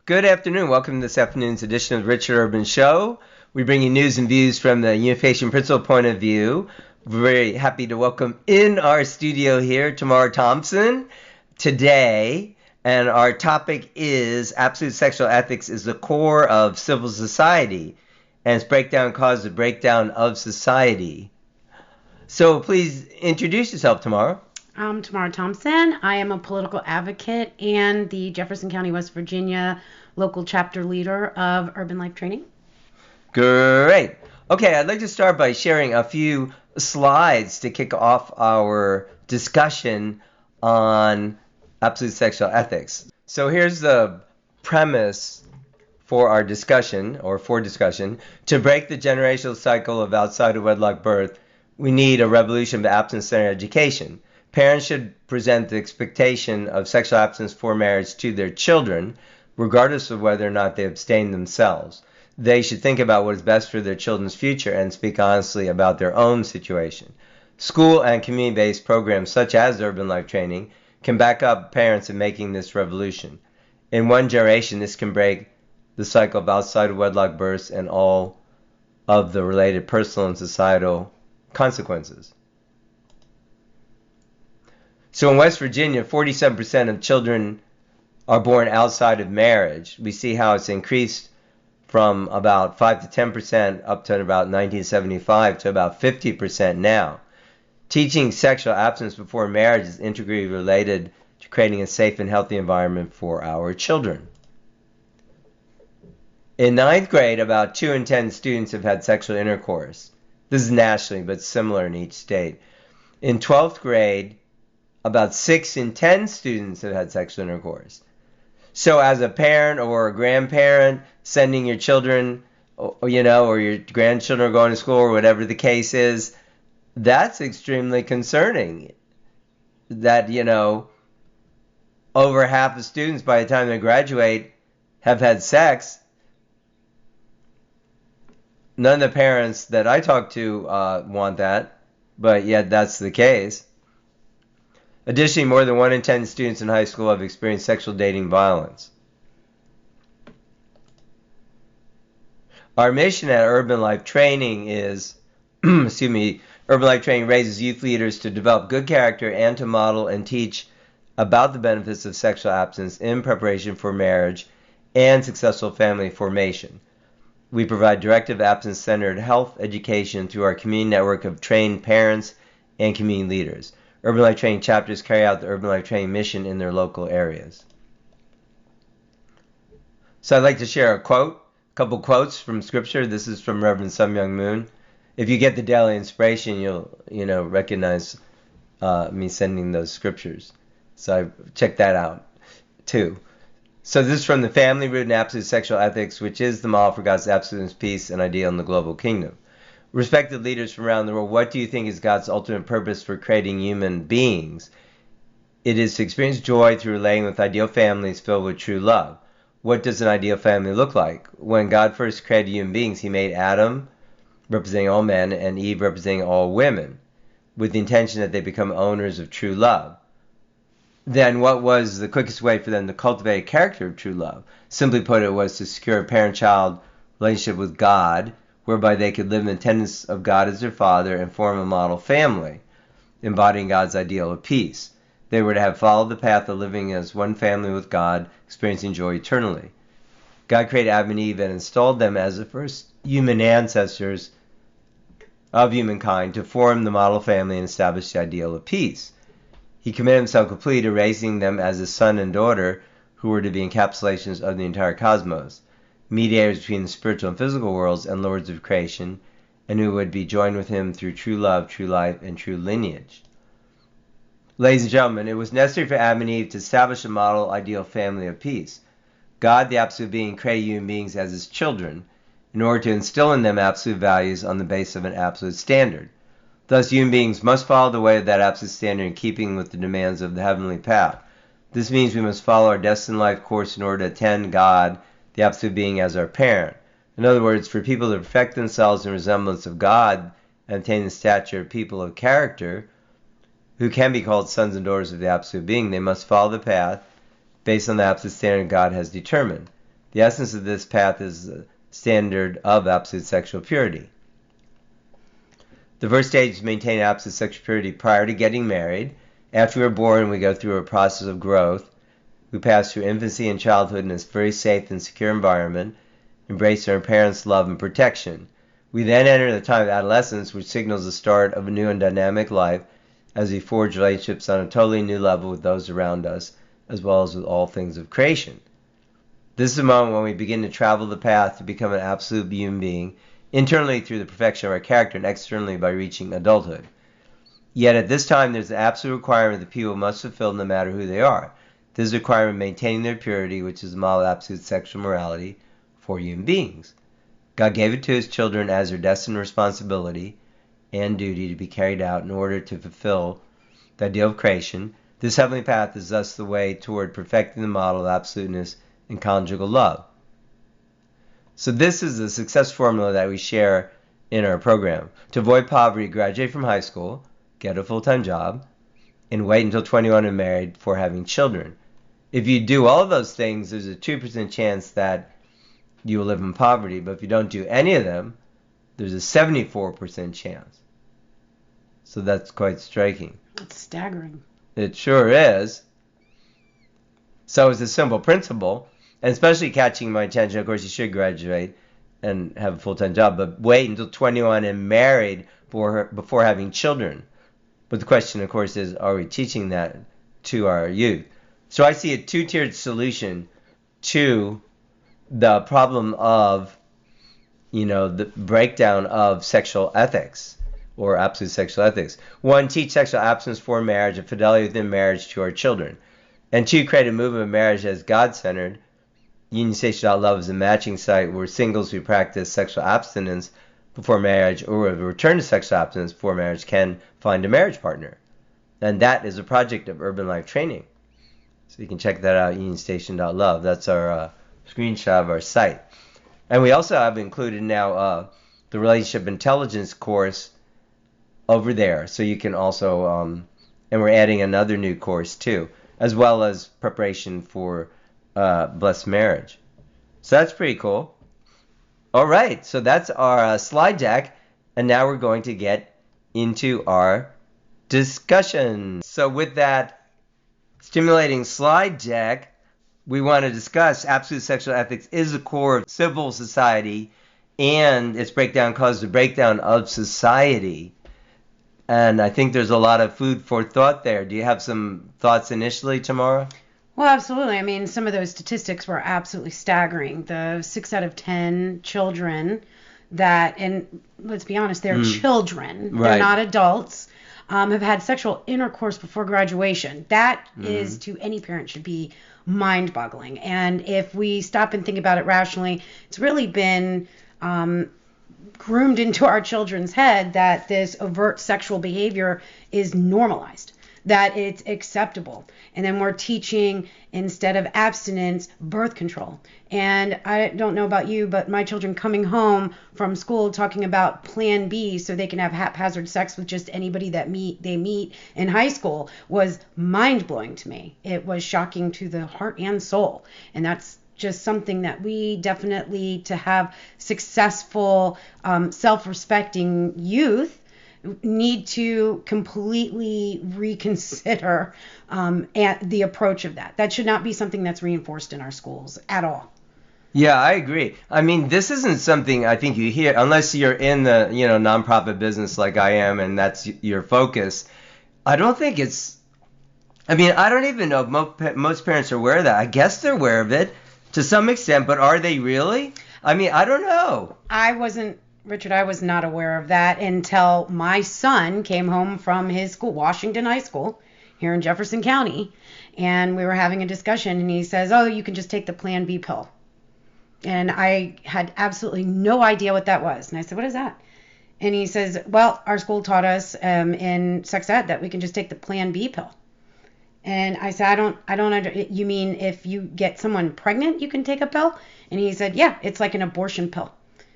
Good afternoon. Welcome to this afternoon's edition of the Richard Urban Show. We bring you news and views from the unification principle point of view. We're very happy to welcome in our studio here Tamara Thompson today. And our topic is absolute sexual ethics is the core of civil society, and its breakdown causes the breakdown of society. So please introduce yourself, Tamara. I'm Tamara Thompson. I am a political advocate and the Jefferson County, West Virginia local chapter leader of Urban Life Training. Great. Okay, I'd like to start by sharing a few slides to kick off our discussion on absolute sexual ethics. So here's the premise for our discussion, To break the generational cycle of outside of wedlock birth, we need a revolution of abstinence-centered education. Parents should present the expectation of sexual abstinence for marriage to their children, regardless of whether or not they abstain themselves. They should think about what is best for their children's future and speak honestly about their own situation. School and community-based programs such as Urban Life Training can back up parents in making this revolution. In one generation, this can break the cycle of outside of wedlock births and all of the related personal and societal consequences. So in West Virginia, 47% of children are born outside of marriage. We see how it's increased from about 5 to 10% up to about 1975 to about 50% now. Teaching sexual abstinence before marriage is integrally related to creating a safe and healthy environment for our children. In 9th grade, about 2 in 10 students have had sexual intercourse. This is nationally, but similar in each state. In 12th grade, about 6 in 10 students have had sexual intercourse. So as a parent or a grandparent sending your children, or your grandchildren are going to school or whatever the case is, that's extremely concerning. That, over half the students by the time they graduate have had sex. None of the parents that I talk to want that, but yet that's the case. Additionally, more than 1 in 10 students in high school have experienced sexual dating violence. Our mission at Urban Life Training is, Urban Life Training raises youth leaders to develop good character and to model and teach about the benefits of sexual abstinence in preparation for marriage and successful family formation. We provide directive abstinence-centered health education through our community network of trained parents and community leaders. Urban Life Training chapters carry out the Urban Life Training mission in their local areas. So I'd like to share a couple quotes from Scripture. This is from Reverend Sun Myung Moon. If you get the daily inspiration, you'll recognize me sending those scriptures. So check that out too. So this is from the Family Rooted in Absolute Sexual Ethics, which is the model for God's absolute peace and ideal in the global kingdom. Respected leaders from around the world, what do you think is God's ultimate purpose for creating human beings? It is to experience joy through relating with ideal families filled with true love. What does an ideal family look like? When God first created human beings, he made Adam, representing all men, and Eve, representing all women, with the intention that they become owners of true love. Then what was the quickest way for them to cultivate a character of true love? Simply put, it was to secure a parent-child relationship with God, whereby they could live in the attendance of God as their father and form a model family, embodying God's ideal of peace. They were to have followed the path of living as one family with God, experiencing joy eternally. God created Adam and Eve and installed them as the first human ancestors of humankind to form the model family and establish the ideal of peace. He committed himself completely to raising them as a son and daughter who were to be encapsulations of the entire cosmos, mediators between the spiritual and physical worlds and lords of creation, and who would be joined with him through true love, true life, and true lineage. Ladies and gentlemen, it was necessary for Adam and Eve to establish a model ideal family of peace. God, the absolute being, created human beings as his children in order to instill in them absolute values on the basis of an absolute standard. Thus, human beings must follow the way of that absolute standard in keeping with the demands of the heavenly path. This means we must follow our destined life course in order to attend God, the absolute being, as our parent. In other words, for people to perfect themselves in resemblance of God and attain the stature of people of character, who can be called sons and daughters of the absolute being, they must follow the path based on the absolute standard God has determined. The essence of this path is the standard of absolute sexual purity. The first stage is maintain absolute sexual purity prior to getting married. After we're born, we go through a process of growth. We pass through infancy and childhood in this very safe and secure environment, embrace our parents' love and protection. We then enter the time of adolescence, which signals the start of a new and dynamic life as we forge relationships on a totally new level with those around us, as well as with all things of creation. This is a moment when we begin to travel the path to become an absolute human being, internally through the perfection of our character and externally by reaching adulthood. Yet at this time, there's an absolute requirement that people must fulfill no matter who they are. This is a requirement of maintaining their purity, which is the model of absolute sexual morality for human beings. God gave it to his children as their destined responsibility and duty to be carried out in order to fulfill the ideal of creation. This heavenly path is thus the way toward perfecting the model of absoluteness in conjugal love. So this is the success formula that we share in our program. To avoid poverty, graduate from high school, get a full-time job, and wait until 21 and married before having children. If you do all of those things, there's a 2% chance that you will live in poverty. But if you don't do any of them, there's a 74% chance. So that's quite striking. That's staggering. It sure is. So it's a simple principle, and especially catching my attention. Of course, you should graduate and have a full-time job, but wait until 21 and married before having children. But the question, of course, is, are we teaching that to our youth? So I see a two-tiered solution to the problem of, the breakdown of sexual ethics or absolute sexual ethics. One, teach sexual abstinence for marriage and fidelity within marriage to our children. And two, create a movement of marriage as God-centered. UnionStation.love is a matching site where singles who practice sexual abstinence before marriage or return to sexual abstinence before marriage can find a marriage partner. And that is a project of Urban Life Training. So you can check that out, UnionStation.love. That's our screenshot of our site. And we also have included now the Relationship Intelligence course over there. So you can also, and we're adding another new course too, as well as preparation for blessed marriage. So that's pretty cool. All right, so that's our slide deck. And now we're going to get into our discussion. So with that stimulating slide deck, we want to discuss absolute sexual ethics is the core of civil society, and its breakdown causes the breakdown of society. And I think there's a lot of food for thought there. Do you have some thoughts initially, Tamara? Well, absolutely. I mean, some of those statistics were absolutely staggering. The 6 out of 10 children that, and let's be honest, they're children. Right. They're not adults. Have had sexual intercourse before graduation. That is, to any parent, should be mind-boggling. And if we stop and think about it rationally, it's really been groomed into our children's head that this overt sexual behavior is normalized, that it's acceptable. And then we're teaching, instead of abstinence, birth control. And I don't know about you, but my children coming home from school talking about Plan B so they can have haphazard sex with just anybody that they meet in high school was mind-blowing to me. It was shocking to the heart and soul. And that's just something that we definitely, to have successful, self-respecting youth, need to completely reconsider the approach of that. That should not be something that's reinforced in our schools at all. Yeah, I agree. I mean, this isn't something I think you hear unless you're in the, nonprofit business like I am and that's your focus. I don't think it's, I don't even know if most parents are aware of that. I guess they're aware of it to some extent, but are they really? I don't know. Richard, I was not aware of that until my son came home from his school, Washington High School, here in Jefferson County, and we were having a discussion, and he says, "Oh, you can just take the Plan B pill." And I had absolutely no idea what that was. And I said, "What is that?" And he says, "Well, our school taught us in sex ed that we can just take the Plan B pill." And I said, I don't you mean if you get someone pregnant, you can take a pill? And he said, "Yeah, it's like an abortion pill.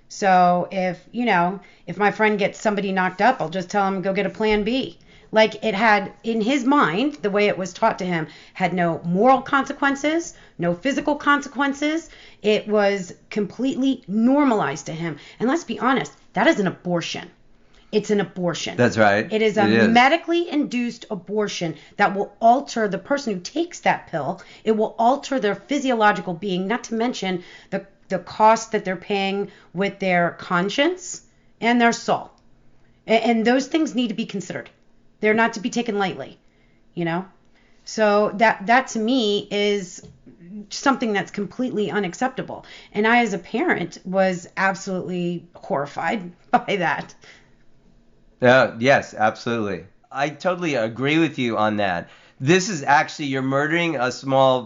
So if my friend gets somebody knocked up, I'll just tell him, go get a Plan B." Like it had, in his mind, the way it was taught to him, had no moral consequences, no physical consequences. It was completely normalized to him. And let's be honest, that is an abortion. It's an abortion. That's right. It is a medically induced abortion that will alter the person who takes that pill. It will alter their physiological being, not to mention the cost that they're paying with their conscience and their soul. And those things need to be considered. They're not to be taken lightly, you know? So that to me is something that's completely unacceptable. And I, as a parent, was absolutely horrified by that. Yes, absolutely. I totally agree with you on that. This is actually, you're murdering a small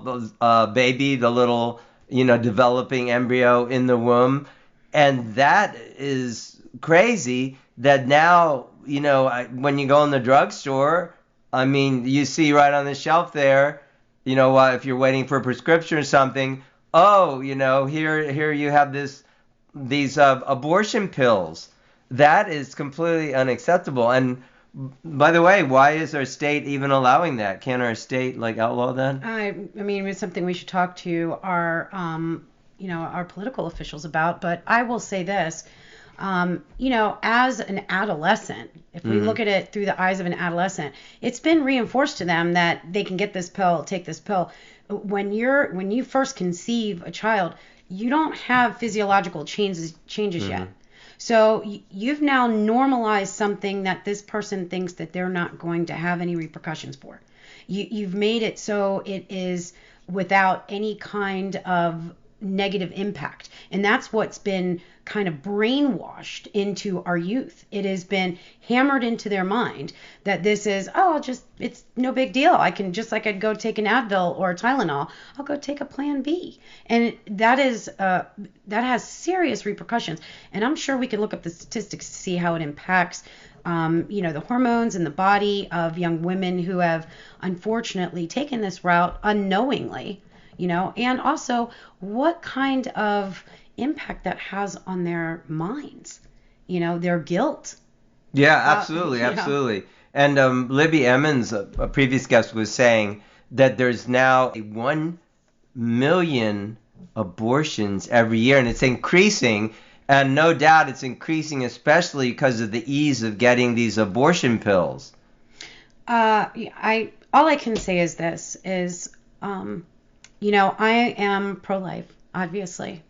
baby, the little, developing embryo in the womb. And that is crazy that now, when you go in the drugstore, I mean, you see right on the shelf there, if you're waiting for a prescription or something, here you have these abortion pills. That is completely unacceptable. And by the way, why is our state even allowing that? Can our state outlaw that? I mean, it's something we should talk to our political officials about. But I will say this, as an adolescent, if we look at it through the eyes of an adolescent, it's been reinforced to them that they can get this pill, take this pill. When you first conceive a child, you don't have physiological changes yet. So you've now normalized something that this person thinks that they're not going to have any repercussions for. You've made it so it is without any kind of negative impact. And that's what's been kind of brainwashed into our youth. It has been hammered into their mind that this is, it's no big deal. I can, just like I'd go take an Advil or a Tylenol, I'll go take a Plan B. And that has serious repercussions. And I'm sure we can look up the statistics to see how it impacts the hormones in the body of young women who have unfortunately taken this route unknowingly, and also what kind of impact that has on their minds, their guilt. Yeah, absolutely, absolutely. And Libby Emmons, a previous guest, was saying that there's now 1 million abortions every year, and it's increasing. And no doubt it's increasing, especially because of the ease of getting these abortion pills. All I can say is this: I am pro-life, obviously.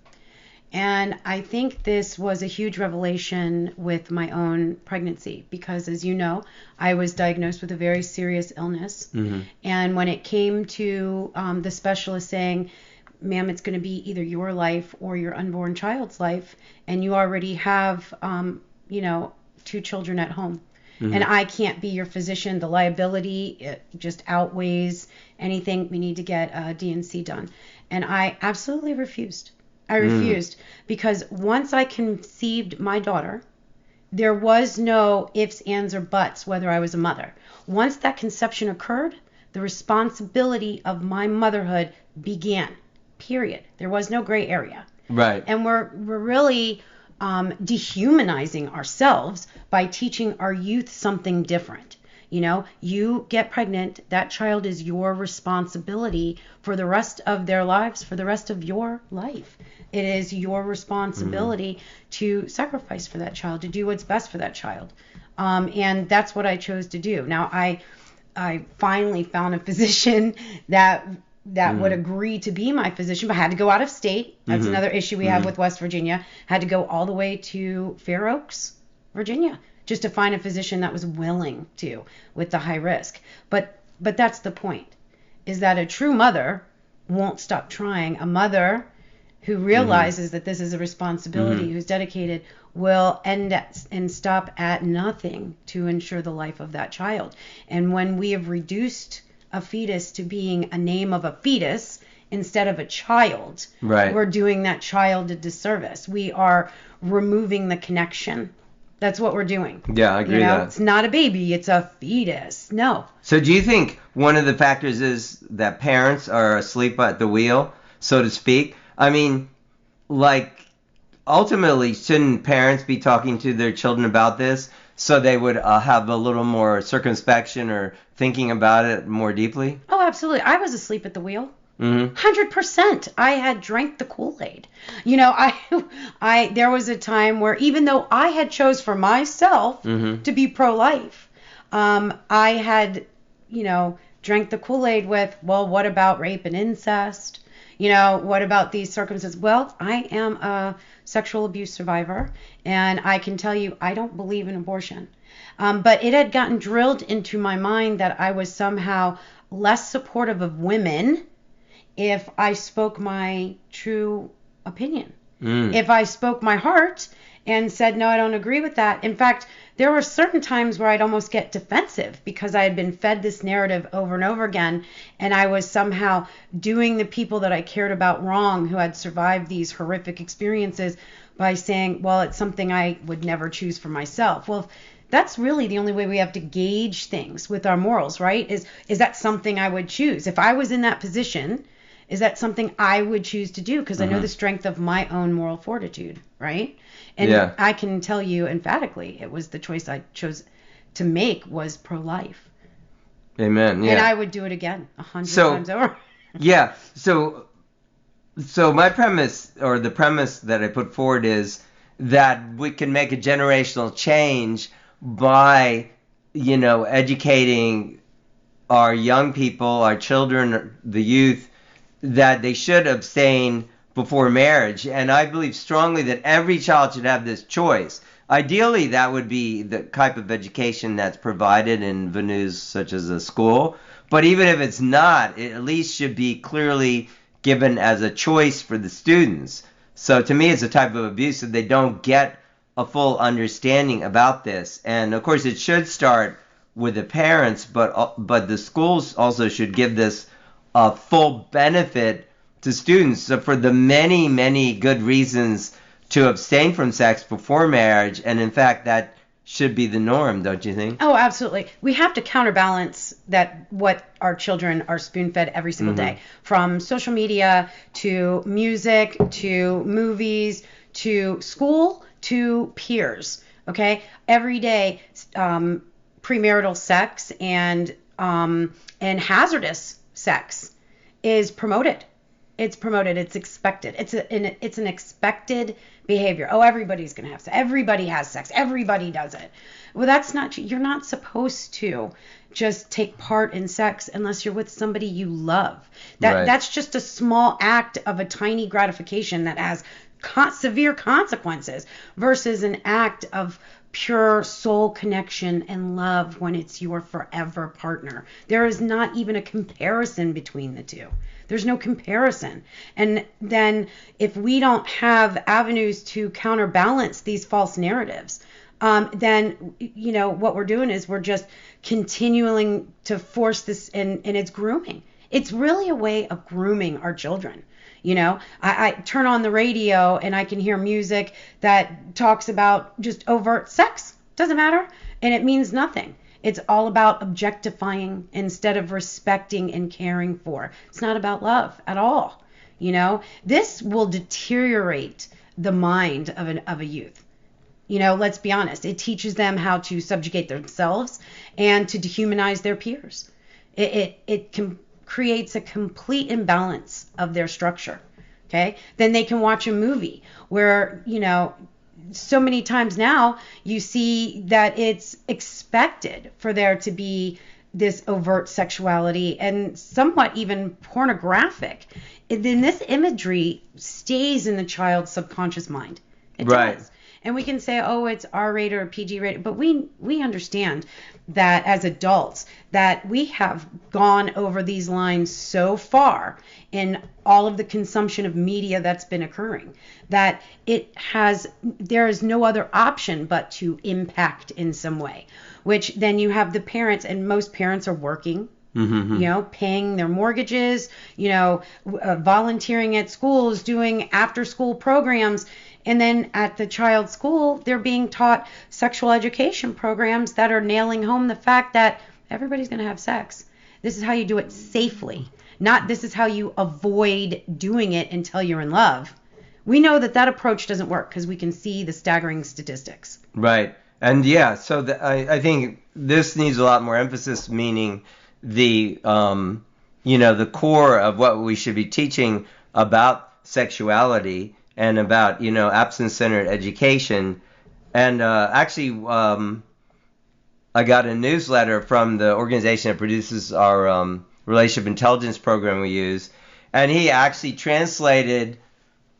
And I think this was a huge revelation with my own pregnancy because, as you know, I was diagnosed with a very serious illness. Mm-hmm. And when it came to the specialist saying, ma'am, it's going to be either your life or your unborn child's life, and you already have, 2 children at home. Mm-hmm. And I can't be your physician. The liability, it just outweighs anything. We need to get a D&C done. And I absolutely refused. I refused because once I conceived my daughter, there was no ifs, ands, or buts whether I was a mother. Once that conception occurred, the responsibility of my motherhood began, period. There was no gray area. Right. And we're really dehumanizing ourselves by teaching our youth something different. You get pregnant, that child is your responsibility for the rest of their lives, for the rest of your life. It is your responsibility to sacrifice for that child, to do what's best for that child. And that's what I chose to do. Now, I finally found a physician that would agree to be my physician, but I had to go out of state. That's another issue we have with West Virginia. Had to go all the way to Fair Oaks, Virginia, just to find a physician that was willing to, with the high risk. But that's the point, is that a true mother won't stop trying. A mother who realizes that this is a responsibility, who's dedicated, will end and stop at nothing to ensure the life of that child. And when we have reduced a fetus to being a name of a fetus instead of a child, right, we're doing that child a disservice. We are removing the connection. That's what we're doing. Yeah, I agree with that. It's not a baby, it's a fetus. No. So do you think one of the factors is that parents are asleep at the wheel, so to speak? I mean, ultimately, shouldn't parents be talking to their children about this so they would have a little more circumspection or thinking about it more deeply? Oh, absolutely. I was asleep at the wheel. Mm-hmm. 100%. I had drank the Kool-Aid. I there was a time where even though I had chose for myself to be pro-life, I had, drank the Kool-Aid with, well, what about rape and incest? What about these circumstances? Well, I am a sexual abuse survivor, and I can tell you I don't believe in abortion. But it had gotten drilled into my mind that I was somehow less supportive of women if I spoke my true opinion. If I spoke my heart and said, no, I don't agree with that. In fact, there were certain times where I'd almost get defensive because I had been fed this narrative over and over again, and I was somehow doing the people that I cared about wrong who had survived these horrific experiences by saying, well, it's something I would never choose for myself. Well, that's really the only way we have to gauge things with our morals, right? Is that something I would choose? If I was in that position, is that something I would choose to do? Because I know the strength of my own moral fortitude, right? And I can tell you emphatically, it was the choice I chose to make was pro-life. Amen. Yeah. And I would do it again 100 times over. Yeah. So my premise, or the premise that I put forward, is that we can make a generational change by, educating our young people, our children, the youth, that they should abstain before marriage. And I believe strongly that every child should have this choice. Ideally, that would be the type of education that's provided in venues such as a school. But even if it's not, it at least should be clearly given as a choice for the students. So to me, it's a type of abuse that they don't get a full understanding about this. And of course, it should start with the parents, but the schools also should give this full benefit to students. So for the many, many good reasons to abstain from sex before marriage, and in fact, that should be the norm, don't you think? Oh, absolutely. We have to counterbalance that what our children are spoon-fed every single day, from social media to music to movies to school to peers. Okay, every day, premarital sex and hazardous sex is promoted. It's promoted. It's expected. It's an expected behavior. Oh, everybody's gonna have sex. Everybody has sex. Everybody does it. Well, that's not. You're not supposed to just take part in sex unless you're with somebody you love. That's just a small act of a tiny gratification that has severe consequences versus an act of pure soul connection and love when it's your forever partner. There is not even a comparison between the two. There's no comparison. And then if we don't have avenues to counterbalance these false narratives, then, what we're doing is we're just continuing to force this, and it's grooming. It's really a way of grooming our children. I turn on the radio and I can hear music that talks about just overt sex. Doesn't matter. And it means nothing. It's all about objectifying instead of respecting and caring for. It's not about love at all. This will deteriorate the mind of a youth. Let's be honest. It teaches them how to subjugate themselves and to dehumanize their peers. It creates a complete imbalance of their structure. Okay? Then they can watch a movie where, so many times now you see that it's expected for there to be this overt sexuality and somewhat even pornographic. Then this imagery stays in the child's subconscious mind. It does. And we can say, oh, it's R-rated or PG-rated, but we understand that as adults that we have gone over these lines so far in all of the consumption of media that's been occurring that there is no other option but to impact in some way, which then you have the parents, and most parents are working. Paying their mortgages, volunteering at schools, doing after-school programs. And then at the child's school, they're being taught sexual education programs that are nailing home the fact that everybody's going to have sex. This is how you do it safely. Not this is how you avoid doing it until you're in love. We know that approach doesn't work because we can see the staggering statistics. Right. And yeah, so I think this needs a lot more emphasis, meaning the the core of what we should be teaching about sexuality and about absence-centered education. And actually, I got a newsletter from the organization that produces our relationship intelligence program we use, and he actually translated.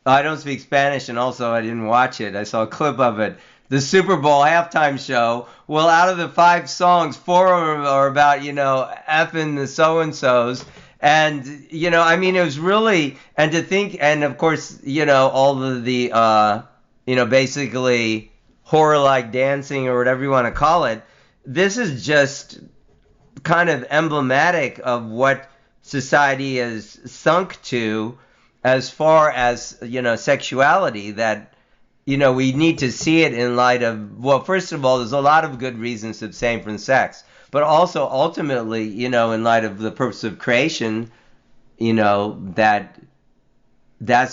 I don't speak Spanish, and also I didn't watch it. I saw a clip of it. The Super Bowl halftime show. Well, out of the 5 songs, 4 of them are about, effing the so-and-sos. And, I mean, it was really, and to think, and of course, all of the, basically horror-like dancing or whatever you want to call it. This is just kind of emblematic of what society has sunk to as far as, sexuality, that, we need to see it in light of, well, first of all, there's a lot of good reasons to abstain from sex, but also ultimately, in light of the purpose of creation, that's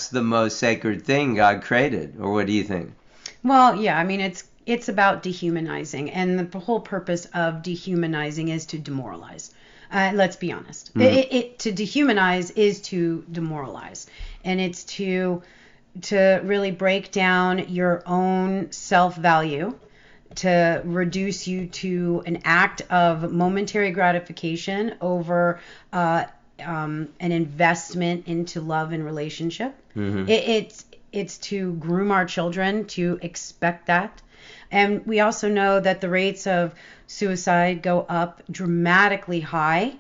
the most sacred thing God created. Or what do you think? Well, yeah, I mean, it's about dehumanizing, and the whole purpose of dehumanizing is to demoralize. Let's be honest. To dehumanize is to demoralize, and it's to really break down your own self-value, to reduce you to an act of momentary gratification over an investment into love and relationship. It's to groom our children to expect that. And we also know that the rates of suicide go up dramatically high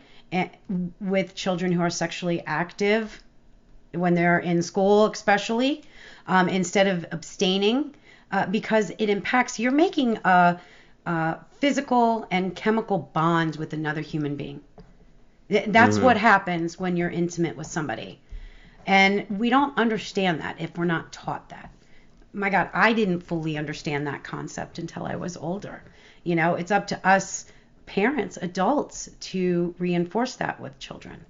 with children who are sexually active when they're in school, especially, instead of abstaining, because it impacts, you're making physical and chemical bonds with another human being. That's what happens when you're intimate with somebody. And we don't understand that if we're not taught that. My God, I didn't fully understand that concept until I was older. It's up to us parents, adults, to reinforce that with children.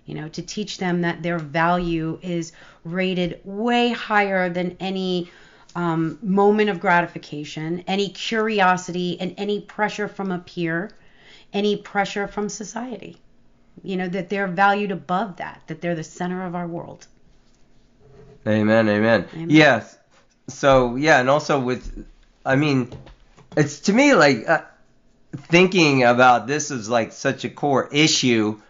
To teach them that their value is rated way higher than any moment of gratification, any curiosity, and any pressure from a peer, any pressure from society. That they're valued above that they're the center of our world. Amen. Yes. So, yeah, and also it's to me like thinking about this as like such a core issue.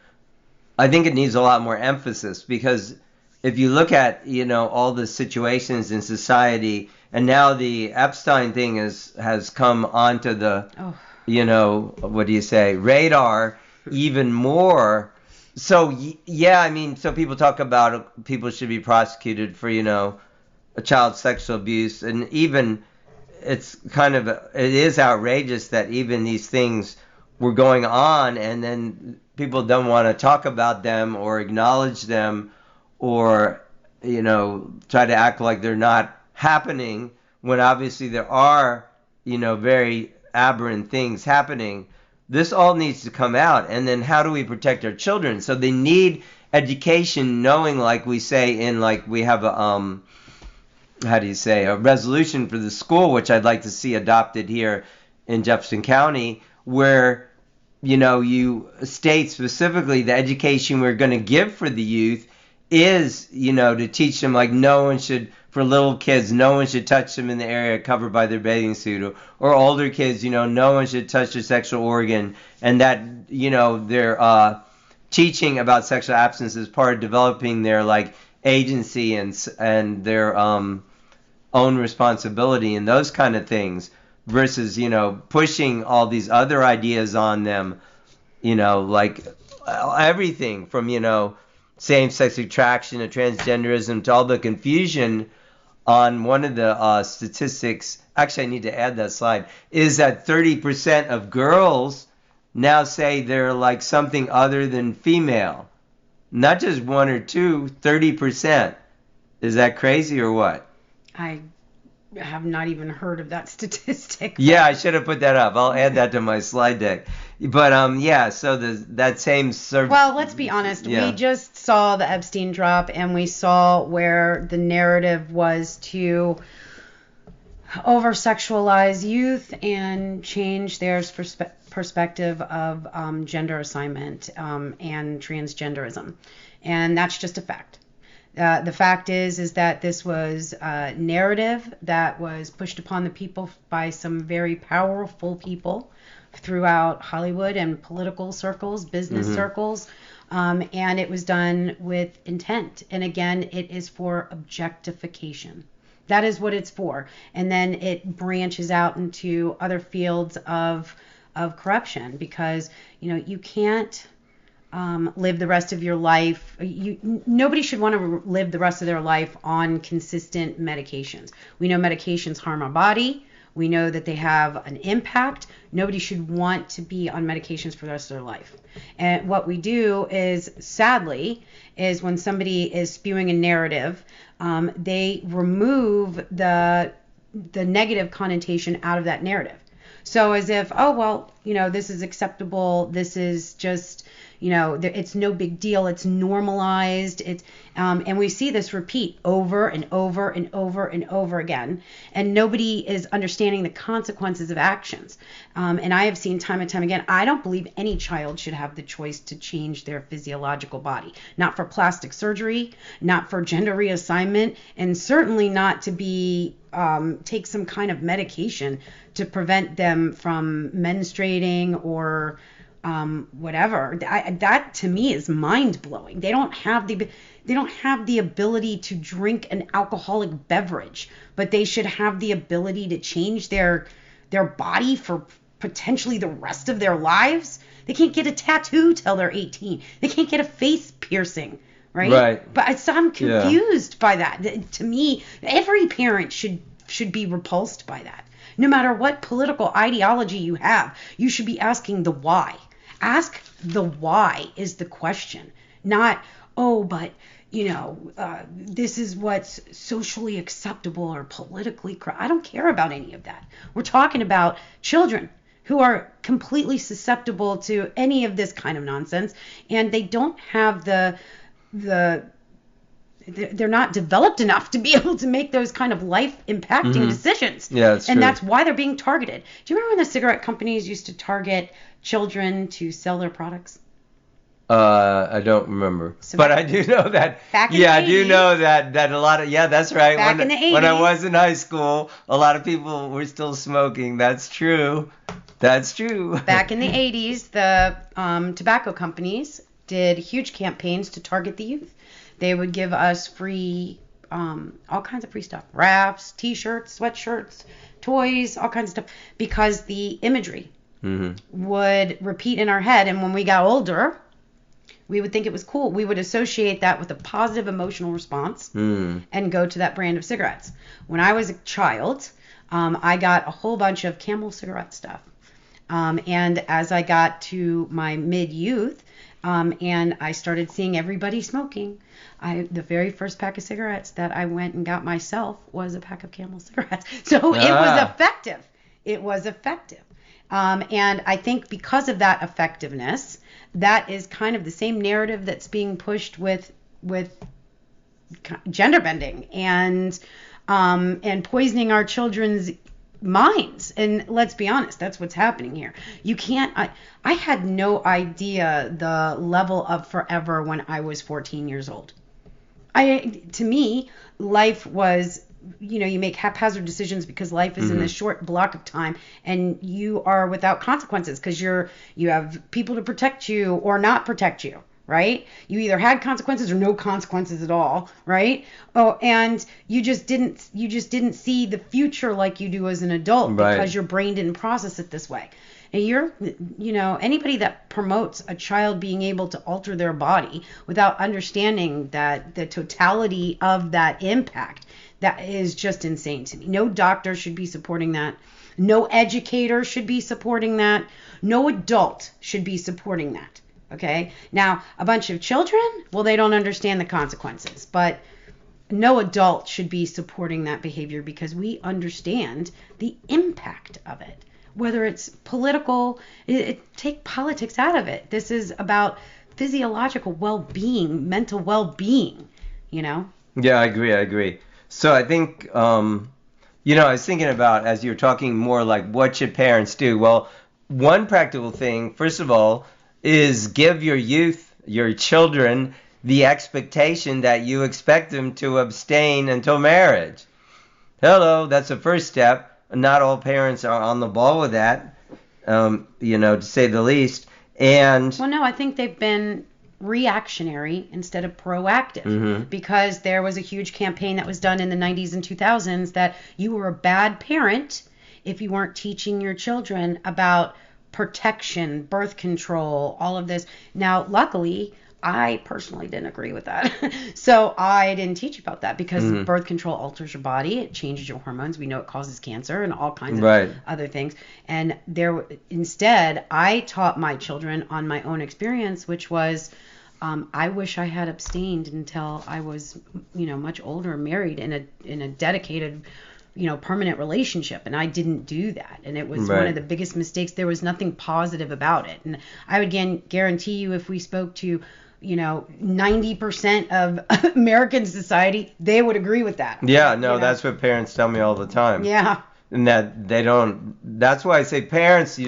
I think it needs a lot more emphasis, because if you look at, all the situations in society, and now the Epstein thing has come onto the, what do you say, radar even more. So, yeah, I mean, so people talk about people should be prosecuted for, a child sexual abuse, and even it is outrageous that even these things were going on, and then people don't want to talk about them or acknowledge them, or try to act like they're not happening, when obviously there are very aberrant things happening. This all needs to come out. And then how do we protect our children? So they need education, knowing, like we say in, like, we have a a resolution for the school, which I'd like to see adopted here in Jefferson County, where you state specifically the education we're going to give for the youth is, to teach them, like, for little kids, no one should touch them in the area covered by their bathing suit, or older kids, no one should touch their sexual organ, and that, they're teaching about sexual abstinence as part of developing their, like, agency and their own responsibility and those kind of things, versus, pushing all these other ideas on them, like everything from, same-sex attraction to transgenderism to all the confusion. On one of the statistics, actually I need to add that slide, is that 30% of girls now say they're like something other than female. Not just 1 or 2, 30%. Is that crazy or what? I have not even heard of that statistic. Yeah, I should have put that up. I'll add that to my slide deck. But yeah, so that same well, let's be honest. Yeah. We just saw the Epstein drop, and we saw where the narrative was to over-sexualize youth and change their perspective of gender assignment and transgenderism. And that's just a fact. The fact is that this was a narrative that was pushed upon the people by some very powerful people throughout Hollywood and political circles, business circles, and it was done with intent. And again, it is for objectification. That is what it's for. And then it branches out into other fields of corruption, because you can't live the rest of your life. Nobody should want to live the rest of their life on consistent medications. We know medications harm our body. We know that they have an impact. Nobody should want to be on medications for the rest of their life. And what we do is, sadly, is when somebody is spewing a narrative, they remove the negative connotation out of that narrative. So as if, oh, well, this is acceptable. This is just, it's no big deal. It's normalized. And we see this repeat over and over and over and over again. And nobody is understanding the consequences of actions. And I have seen time and time again, I don't believe any child should have the choice to change their physiological body. Not for plastic surgery, not for gender reassignment, and certainly not to be take some kind of medication to prevent them from menstruating or whatever. That to me is mind blowing. They don't have the ability to drink an alcoholic beverage, but they should have the ability to change their body for potentially the rest of their lives. They can't get a tattoo till they're 18. They can't get a face piercing. Right. But I'm confused by that. To me, every parent should be repulsed by that. No matter what political ideology you have, you should be asking the why. Ask the why is the question, not, oh, but, this is what's socially acceptable or politically correct. I don't care about any of that. We're talking about children who are completely susceptible to any of this kind of nonsense, and they don't have they're not developed enough to be able to make those kind of life impacting decisions. Yeah, that's true. And that's why they're being targeted. Do you remember when the cigarette companies used to target children to sell their products? I don't remember, but I do know that. Back in the 80s, I do know that a lot of, that's right. Back in the 80s, when I was in high school, a lot of people were still smoking. That's true. Back in the 80s, the tobacco companies did huge campaigns to target the youth. They would give us free, all kinds of free stuff, wraps, T-shirts, sweatshirts, toys, all kinds of stuff, because the imagery would repeat in our head. And when we got older, we would think it was cool. We would associate that with a positive emotional response and go to that brand of cigarettes. When I was a child, I got a whole bunch of Camel cigarette stuff. And as I got to my mid-youth, and I started seeing everybody smoking, the very first pack of cigarettes that I went and got myself was a pack of Camel cigarettes. So it was effective. It was effective. And I think because of that effectiveness, that is kind of the same narrative that's being pushed with gender bending and poisoning our children's minds. And let's be honest, that's what's happening here. You can't, I had no idea the level of forever when I was 14 years old. To me, life was, you make haphazard decisions because life is in this short block of time, and you are without consequences because you have people to protect you or not protect you, right? You either had consequences or no consequences at all, right? Oh, and you just didn't see the future like you do as an adult because your brain didn't process it this way. And anybody that promotes a child being able to alter their body without understanding that the totality of that impact, that is just insane to me. No doctor should be supporting that. No educator should be supporting that. No adult should be supporting that. Okay? Now, a bunch of children, well, they don't understand the consequences, but no adult should be supporting that behavior because we understand the impact of it. Whether it's political, take politics out of it. This is about physiological well-being, mental well-being, Yeah, I agree. So I think I was thinking about, as you're talking more like, what should parents do? Well, one practical thing, first of all, is give your youth, your children, the expectation that you expect them to abstain until marriage. Hello, that's the first step. Not all parents are on the ball with that, to say the least. And Well, no, I think they've been reactionary instead of proactive, because there was a huge campaign that was done in the 90s and 2000s that you were a bad parent if you weren't teaching your children about protection, birth control, all of this. Now, luckily, I personally didn't agree with that. So I didn't teach about that, because birth control alters your body. It changes your hormones. We know it causes cancer and all kinds of other things. And instead, I taught my children on my own experience, which was, I wish I had abstained until I was, much older, married in a dedicated, permanent relationship. And I didn't do that. And it was one of the biggest mistakes. There was nothing positive about it. And I would guarantee you, if we spoke to 90% of American society, they would agree with that. Yeah, no, that's what parents tell me all the time. Yeah. And that they don't, that's why I say parents,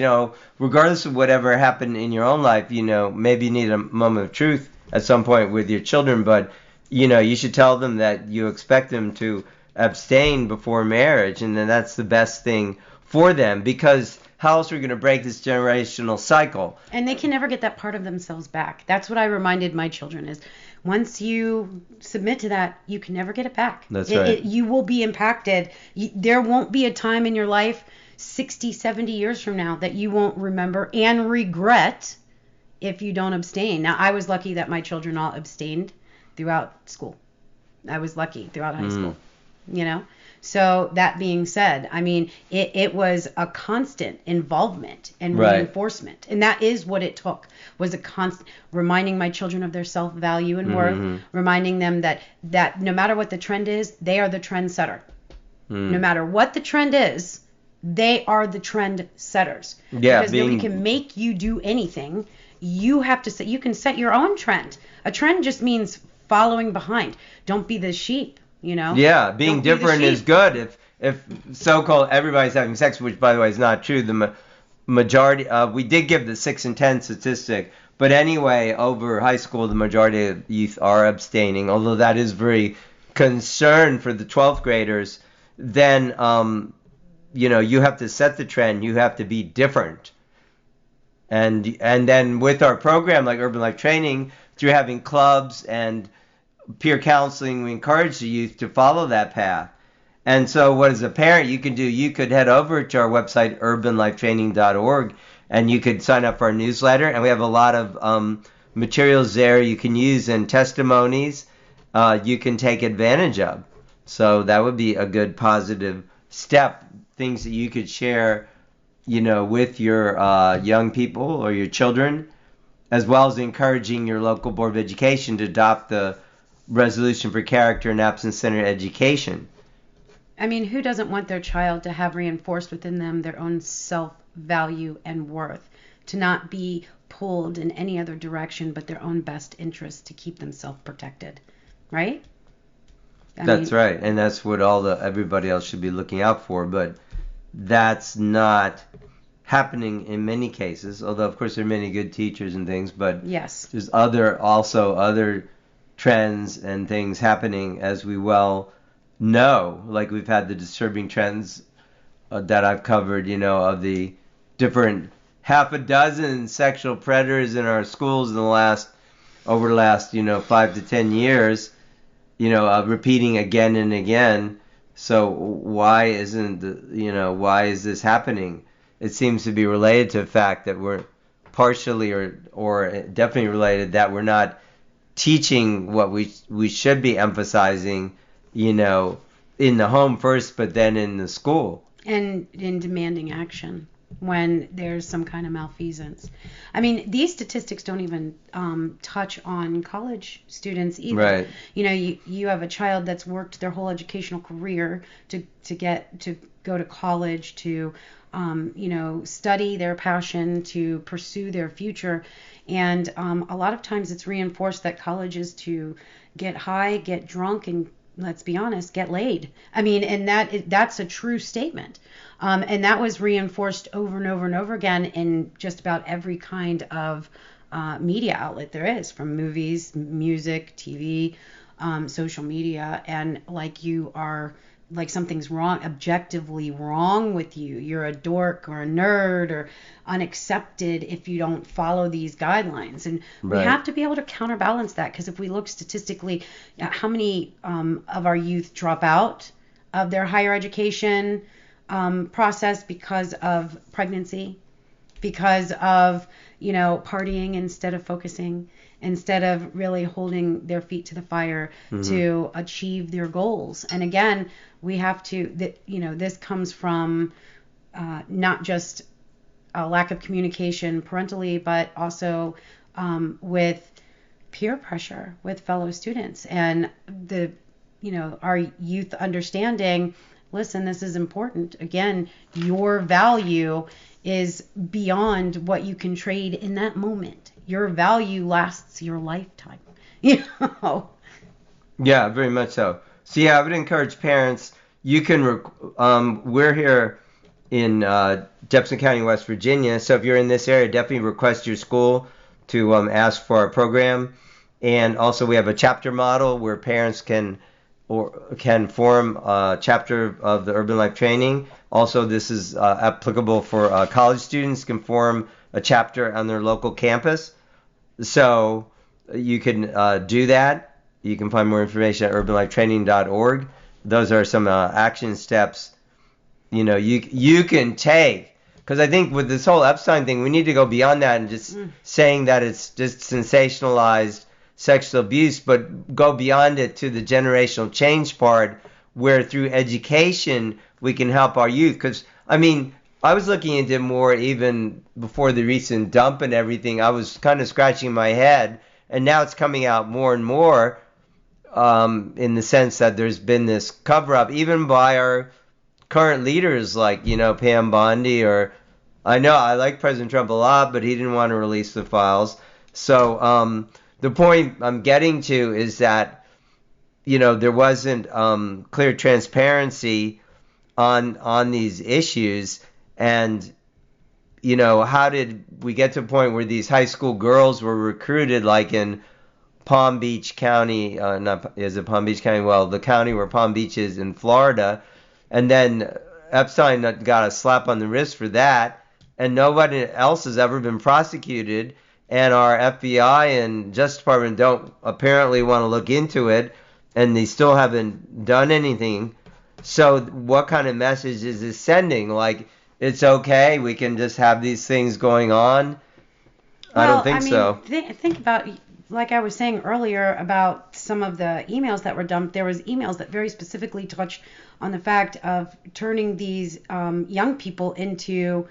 regardless of whatever happened in your own life, maybe you need a moment of truth at some point with your children, but, you should tell them that you expect them to abstain before marriage, and then that's the best thing for them, because how else are we going to break this generational cycle? And they can never get that part of themselves back. That's what I reminded my children, is once you submit to that, you can never get it back. That's right. You will be impacted. There won't be a time in your life 60, 70 years from now that you won't remember and regret if you don't abstain. Now, I was lucky that my children all abstained throughout school. I was lucky throughout high school, So that being said, I mean, it was a constant involvement and reinforcement. And that is what it took, was a constant reminding my children of their self-value and worth, reminding them that no matter what the trend is, they are the trend setter. No matter what the trend is, they are the trend setters. Yeah, because nobody can make you do anything. You have to you can set your own trend. A trend just means following behind. Don't be the sheep. Yeah, being different is good. If so-called everybody's having sex, which by the way is not true, the majority, we did give the 6 and 10 statistic, but anyway, over high school, the majority of youth are abstaining, although that is very concerned for the 12th graders. Then, you have to set the trend. You have to be different. And then with our program, like Urban Life Training, through having clubs and peer counseling, we encourage the youth to follow that path. And so what as a parent you can do, you could head over to our website, urbanlifetraining.org, and you could sign up for our newsletter. And we have a lot of materials there you can use, and testimonies you can take advantage of. So that would be a good positive step, things that you could share, with your young people or your children, as well as encouraging your local Board of Education to adopt the resolution for character and absence-centered education. I mean, who doesn't want their child to have reinforced within them their own self-value and worth, to not be pulled in any other direction but their own best interest, to keep them self-protected, right? That's right, and that's what everybody else should be looking out for, but that's not happening in many cases, although of course there are many good teachers and things, but yes, there's other trends and things happening, as we well know. Like we've had the disturbing trends that I've covered, of the different half a dozen sexual predators in our schools over the last 5 to 10 years, repeating again and again. So why is this happening? It seems to be related to the fact that we're partially or definitely related that we're not teaching what we should be emphasizing, in the home first, but then in the school. And in demanding action when there's some kind of malfeasance. I mean, these statistics don't even touch on college students either. Right. You have a child that's worked their whole educational career to go to college, to study their passion, to pursue their future. And a lot of times it's reinforced that college is to get high, get drunk, and let's be honest, get laid. I mean, and that's a true statement. And that was reinforced over and over and over again in just about every kind of media outlet there is, from movies, music, TV, social media. And like something's wrong, objectively wrong with you. You're a dork or a nerd or unaccepted if you don't follow these guidelines. And we have to be able to counterbalance that, because if we look statistically at how many of our youth drop out of their higher education process because of pregnancy, because of, partying instead of focusing, instead of really holding their feet to the fire to achieve their goals. And again, we have to, this comes from not just a lack of communication parentally, but also with peer pressure with fellow students and our youth understanding, listen, this is important. Again, your value is beyond what you can trade in that moment. Your value lasts your lifetime. Yeah, very much so. So yeah, I would encourage parents. You can. We're here in Jefferson County, West Virginia. So if you're in this area, definitely request your school to ask for our program. And also, we have a chapter model where parents can form a chapter of the Urban Life Training. Also, this is applicable for college students, can form a chapter on their local campus. So you can do that. You can find more information at urbanlifetraining.org. Those are some action steps you can take. Because I think with this whole Epstein thing, we need to go beyond that and just saying that it's just sensationalized sexual abuse, but go beyond it to the generational change part, where through education we can help our youth. Because I was looking into more even before the recent dump and everything. I was kind of scratching my head, and now it's coming out more and more in the sense that there's been this cover up even by our current leaders like Pam Bondi, or I know I like President Trump a lot, but he didn't want to release the files. So the point I'm getting to is that there wasn't clear transparency on these issues. And how did we get to a point where these high school girls were recruited, like in Palm Beach County? Is it Palm Beach County? Well, the county where Palm Beach is in Florida. And then Epstein got a slap on the wrist for that, and nobody else has ever been prosecuted. And our FBI and Justice Department don't apparently want to look into it, and they still haven't done anything. So what kind of message is this sending? Like, it's okay, we can just have these things going on? Well, I don't think so. Think about, like I was saying earlier about some of the emails that were dumped. There was emails that very specifically touched on the fact of turning these young people into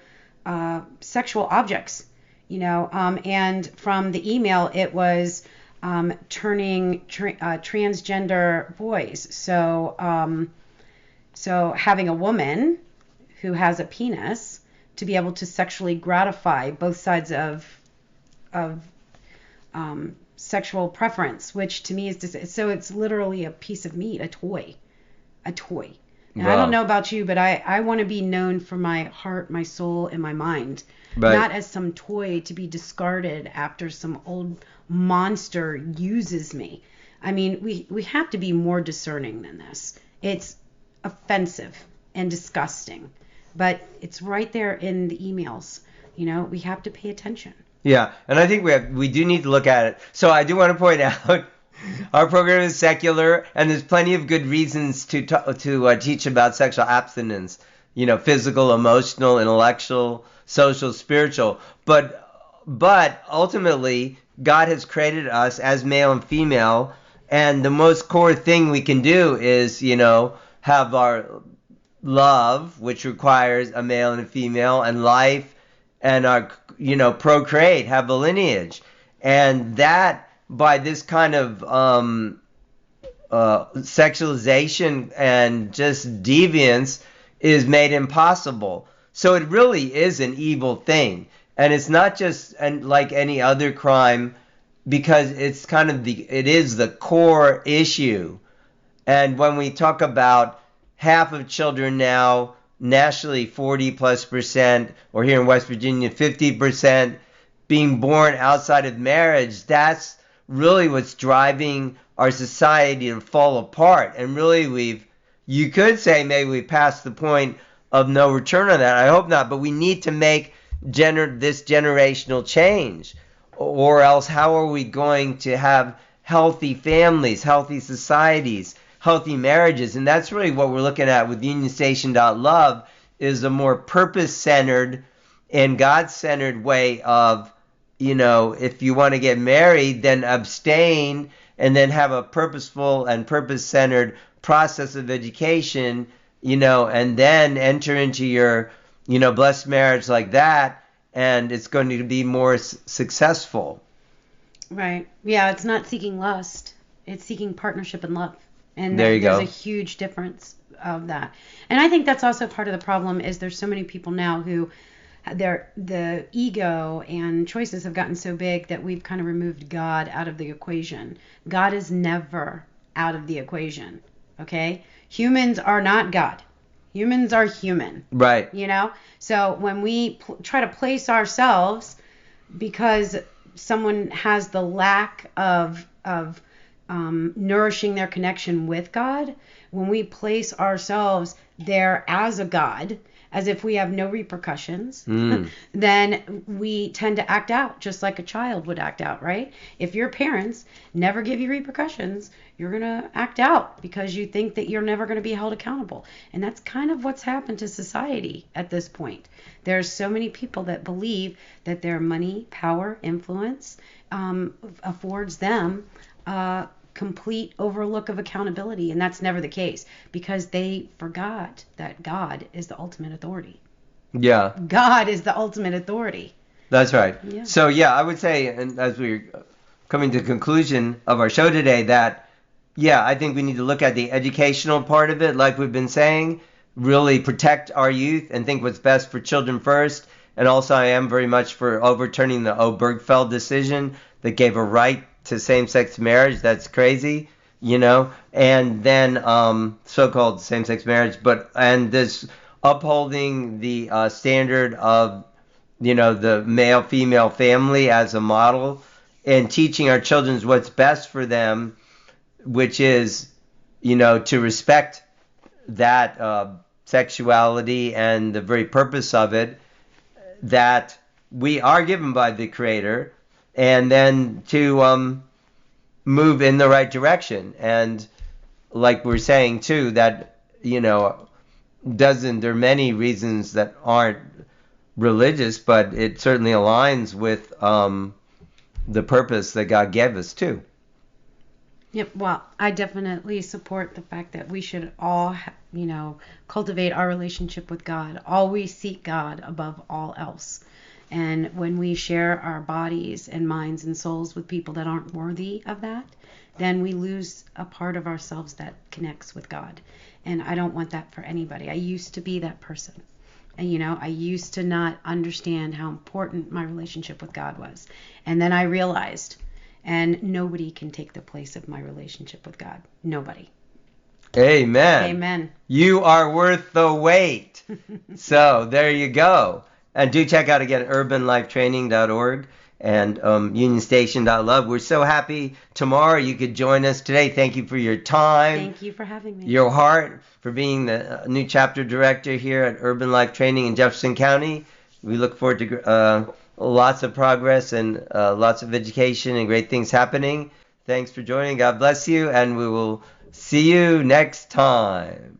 sexual objects, and from the email it was turning transgender boys. So having a woman who has a penis to be able to sexually gratify both sides of sexual preference, which to me is so it's literally a piece of meat, a toy. And wow. I don't know about you, but I want to be known for my heart, my soul, and my mind, not as some toy to be discarded after some old monster uses me. We have to be more discerning than this. It's offensive and disgusting, but it's right there in the emails. We have to pay attention. Yeah, and I think we do need to look at it. So I do want to point out, our program is secular, and there's plenty of good reasons to teach about sexual abstinence. Physical, emotional, intellectual, social, spiritual. But ultimately, God has created us as male and female, and the most core thing we can do is, have our love, which requires a male and a female, and life, and our, procreate, have a lineage. And that, by this kind of sexualization and just deviance, is made impossible. So it really is an evil thing. And it's not just like any other crime, because it's it is the core issue. And when we talk about half of children now, nationally 40+%, or here in West Virginia 50%, being born outside of marriage, that's really what's driving our society to fall apart. And really you could say maybe we passed the point of no return on that. I hope not, but we need to make this generational change, or else how are we going to have healthy families, healthy societies, healthy marriages? And that's really what we're looking at with UnionStation.love, is a more purpose-centered and God-centered way of, if you want to get married, then abstain and then have a purposeful and purpose-centered process of education, and then enter into your, blessed marriage like that, and it's going to be more successful. Right. Yeah, it's not seeking lust. It's seeking partnership and love. And there's a huge difference of that. And I think that's also part of the problem, is there's so many people now who the ego and choices have gotten so big that we've kind of removed God out of the equation. God is never out of the equation. Okay? Humans are not God. Humans are human. Right. So when we try to place ourselves, because someone has the lack of nourishing their connection with God, when we place ourselves there as a God, as if we have no repercussions, then we tend to act out just like a child would act out, right? If your parents never give you repercussions, you're going to act out because you think that you're never going to be held accountable. And that's kind of what's happened to society at this point. There's so many people that believe that their money, power, influence affords them complete overlook of accountability, and that's never the case, because they forgot that God is the ultimate authority. Yeah. God is the ultimate authority. That's right. Yeah. So I would say, and as we're coming to the conclusion of our show today, that I think we need to look at the educational part of it, like we've been saying, really protect our youth and think what's best for children first. And also I am very much for overturning the Obergefell decision that gave a right to same-sex marriage. That's crazy, and then so-called same-sex marriage, and this upholding the standard of, the male-female family as a model, and teaching our children what's best for them, which is, to respect that sexuality and the very purpose of it that we are given by the Creator, and then to move in the right direction. And like we're saying too, that there are many reasons that aren't religious, but it certainly aligns with the purpose that God gave us too. Yep. Well, I definitely support the fact that we should all, cultivate our relationship with God. Always seek God above all else. And when we share our bodies and minds and souls with people that aren't worthy of that, then we lose a part of ourselves that connects with God. And I don't want that for anybody. I used to be that person. And, I used to not understand how important my relationship with God was. And then I realized, and nobody can take the place of my relationship with God. Nobody. Amen. Amen. You are worth the wait. So there you go. And do check out again urbanlifetraining.org and unionstation.love. We're so happy, Tamara, you could join us today. Thank you for your time. Thank you for having me. Your heart, for being the new chapter director here at Urban Life Training in Jefferson County. We look forward to lots of progress and lots of education and great things happening. Thanks for joining. God bless you, and we will see you next time.